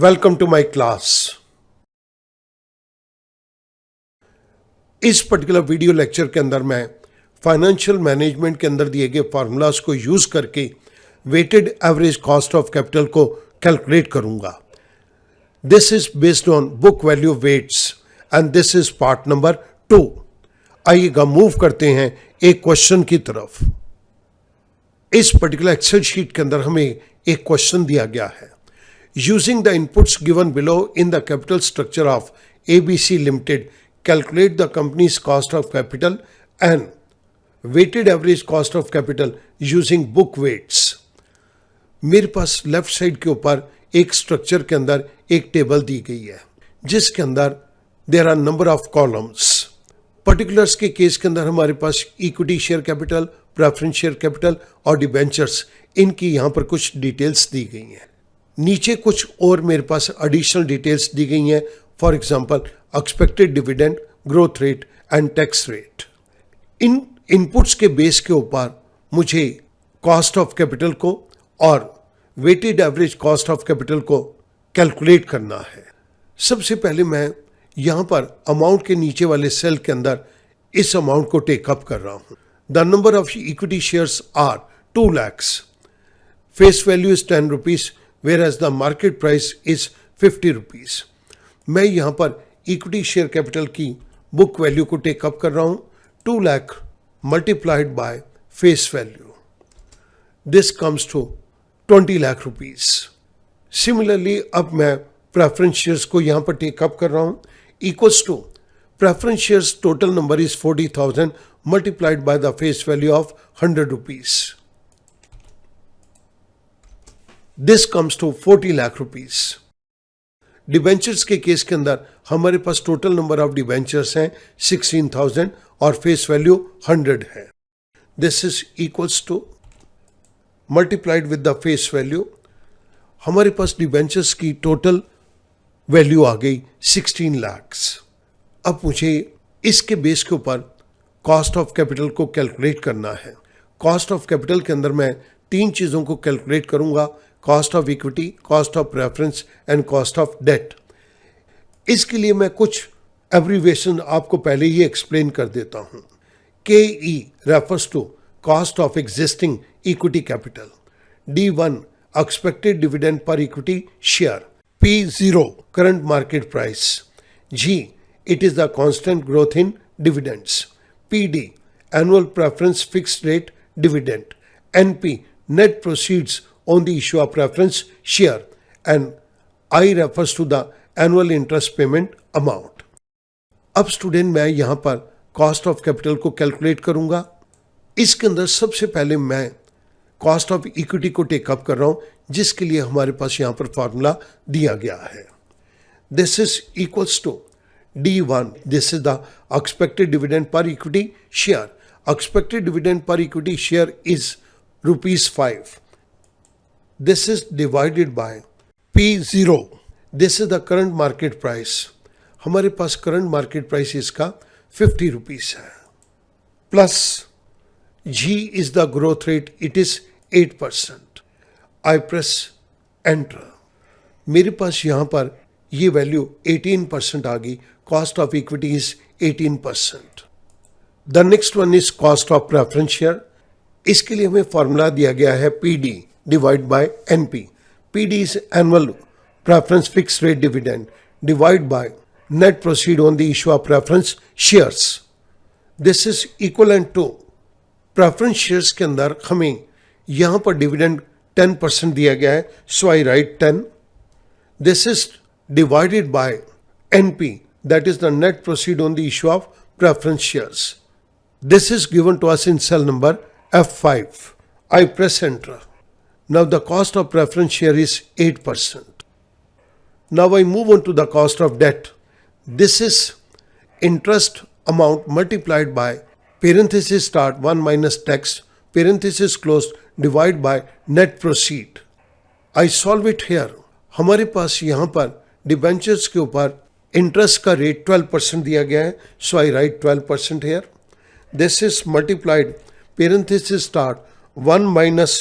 Welcome to my class. इस particular video lecture के अंदर मैं फाइनेंशियल मैनेजमेंट के अंदर दिए गए फार्मूलाज को यूज करके weighted average cost of capital को कैलकुलेट करूंगा। This is based on book value weights and this is part number 2। आइएगा मूव करते हैं एक क्वेश्चन की तरफ। इस पर्टिकुलर एक्सेल शीट के अंदर हमें एक क्वेश्चन दिया गया है। Using the inputs given below in the capital structure of ABC Limited, calculate the company's cost of capital and weighted average cost of capital using book weights। मेरे पास left side के ऊपर एक स्ट्रक्चर के अंदर एक टेबल दी गई है जिसके अंदर there are number of columns. Particulars के केस के अंदर हमारे पास equity share capital, preference share capital और डिबेंचर्स, इनकी यहाँ पर कुछ डिटेल्स दी गई हैं। नीचे कुछ और मेरे पास एडिशनल डिटेल्स दी गई हैं, for example expected dividend, growth rate and tax rate. इन इनपुट्स के बेस के ऊपर मुझे कॉस्ट ऑफ कैपिटल को और weighted average cost of capital को कैलकुलेट करना है। सबसे पहले मैं यहाँ पर अमाउंट के नीचे वाले सेल के अंदर इस अमाउंट को टेकअप कर रहा हूँ। The number of equity shares are 2 lakhs, face value is 10 rupees, whereas the market price is 50 rupees। मैं यहाँ पर इक्विटी शेयर कैपिटल की बुक वैल्यू को टेकअप कर रहा हूँ 2 lakh multiplied by face value, this comes to 20 lakh rupees। Similarly अब मैं प्रेफरेंस शेयर्स को यहाँ पर टेकअप कर रहा हूँ, equals to preference shares total number is 40,000 multiplied by the face value of 100 rupees, this comes to 40 lakh rupees। Debentures के case के अंदर हमारे पास टोटल नंबर ऑफ डिबेंचर्स हैं 16,000 और फेस वैल्यू 100 है। This is equals to multiplied with the face value, हमारे पास डिबेंचर्स की टोटल वैल्यू आ गई 16 lakhs। अब मुझे इसके बेस के ऊपर कॉस्ट ऑफ कैपिटल को कैलकुलेट करना है। कॉस्ट ऑफ कैपिटल के अंदर मैं 3 चीज़ों को कैलकुलेट करूंगा, cost of equity, cost of preference and cost of debt. इसके लिए मैं कुछ एब्रीविएशन आपको पहले ही एक्सप्लेन कर देता हूं। KE refers to cost of existing equity capital, D1 expected dividend per equity share, P0 current market price, G it is the constant growth in dividends, PD annual preference fixed rate dividend, NP net proceeds on the issue of preference share, and I refers to the annual interest payment amount। अब student मैं यहाँ पर cost of capital को calculate करूंगा। इसके अंदर सबसे पहले मैं कॉस्ट ऑफ इक्विटी को टेकअप कर रहा हूँ जिसके लिए हमारे पास यहाँ पर फॉर्मूला दिया गया है। This is equals to D1, this is the expected dividend per equity share. Expected dividend per equity share is ₹5। This is divided by P0, this is the current market price। हमारे पास current market price इसका 50 rupees है, plus G is the growth rate, it is 8%। I press enter, मेरे पास यहाँ पर ये value 18% आ गई। Cost of equity is 18%। The next one is cost of preference share. इसके लिए हमें फॉर्मूला दिया गया है PD divide by NP। PD is annual preference fixed rate dividend divide by net proceed on the issue of preference shares। This is equivalent to preference shares के अंदर हमें यहाँ पर डिविडेंड 10% दिया गया है, so I write 10। This is divided by NP, that is the net proceed on the issue of preference shares। This is given to us in cell number F5। I press enter। Now the cost of preference share is 8%. Now I move on to the cost of debt. This is interest amount multiplied by parenthesis start 1 minus tax, parenthesis closed, divide by net proceed। I solve it here। हमारे पास यहाँ पर debentures के ऊपर interest का rate 12% दिया गया है, so I write 12% here। This is multiplied parenthesis start 1 minus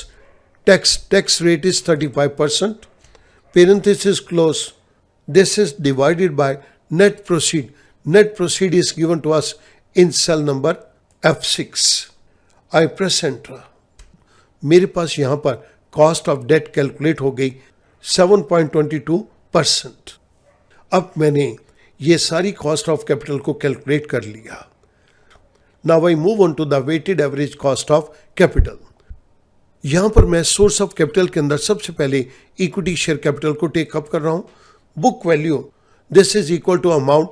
tax rate is 35%, parenthesis close. This is divided by net proceed. Net proceed is given to us in cell number F6. I press enter. मेरे पास यहां पर cost of date calculate हो गई 7.22%. अब मैंने ये सारी cost of capital को कैलकुलेट कर लिया. Now I move on to the weighted average cost of capital. यहां पर मैं सोर्स ऑफ कैपिटल के अंदर सबसे पहले इक्विटी शेयर कैपिटल को टेक अप कर रहा हूं. Book value, this is equal to amount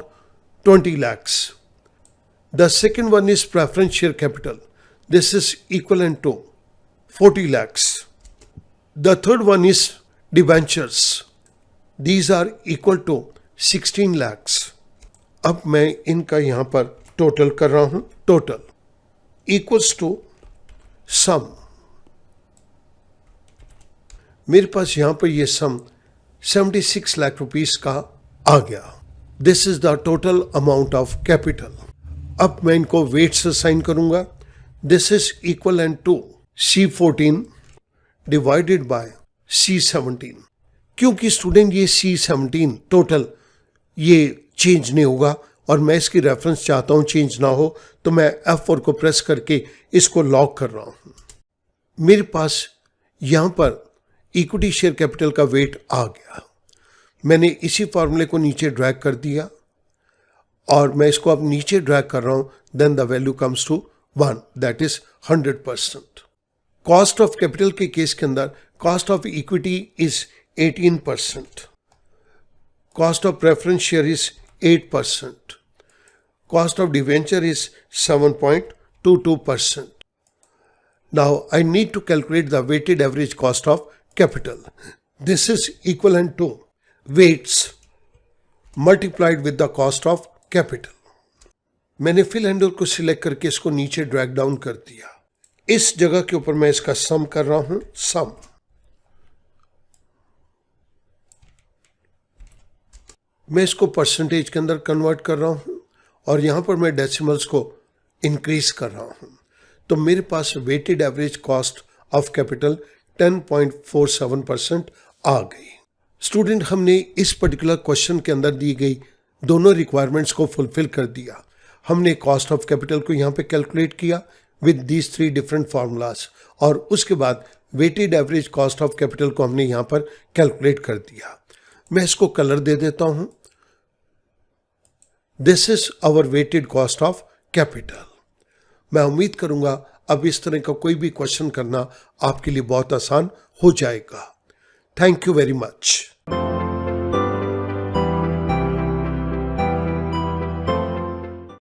20 lakhs. The second one is preference share capital. This is equivalent to 40 lakhs. The third one is debentures. These are equal to 16 lakhs. अब मैं इनका यहां पर total कर रहा हूं. Total equals to some. मेरे पास यहां पर यह सम 76 लाख रुपीस का आ गया. This is the total amount of capital. अब मैं इनको वेट से साइन करूंगा. This is equivalent to C14 divided by C17. क्योंकि स्टूडेंट ये C17 टोटल ये चेंज नहीं होगा और मैं इसकी रेफरेंस चाहता हूं चेंज ना हो, तो मैं F4 को प्रेस करके इसको लॉक कर रहा हूं. मेरे पास यहां पर इक्विटी शेयर कैपिटल का वेट आ गया. मैंने इसी फॉर्मूले को नीचे ड्रैग कर दिया और मैं इसको अब नीचे ड्रैग कर रहा हूं. Then the value comes to 1, that is 100%. Cost of capital के केस के अंदर cost of equity is 18%, cost of preference share is 8%, cost of debenture is 7.22%. Now I need to calculate the weighted average cost of capital. This is equivalent to weights multiplied with the cost of capital. मैंने fill handle को select करके इसको नीचे drag down कर दिया. इस जगह के ऊपर मैं इसका सम कर रहा हूं. सम मैं इसको परसेंटेज के अंदर कन्वर्ट कर रहा हूं और यहां पर मैं डेसिमल्स को इंक्रीज कर रहा हूं. तो मेरे पास weighted average cost of capital 10.47% आ गई. स्टूडेंट, हमने इस पर्टिकुलर क्वेश्चन के अंदर दी गई दोनों रिक्वायरमेंट्स को फुलफिल कर दिया. हमने कॉस्ट ऑफ कैपिटल को यहाँ पे कैलकुलेट किया विद दीज 3 डिफरेंट फार्मूलाज और उसके बाद weighted average cost of capital को हमने यहाँ पर कैलकुलेट कर दिया. मैं इसको कलर दे देता हूँ. This is our weighted cost of capital. मैं उम्मीद करूँगा अब इस तरह का कोई भी क्वेश्चन करना आपके लिए बहुत आसान हो जाएगा. Thank you very much.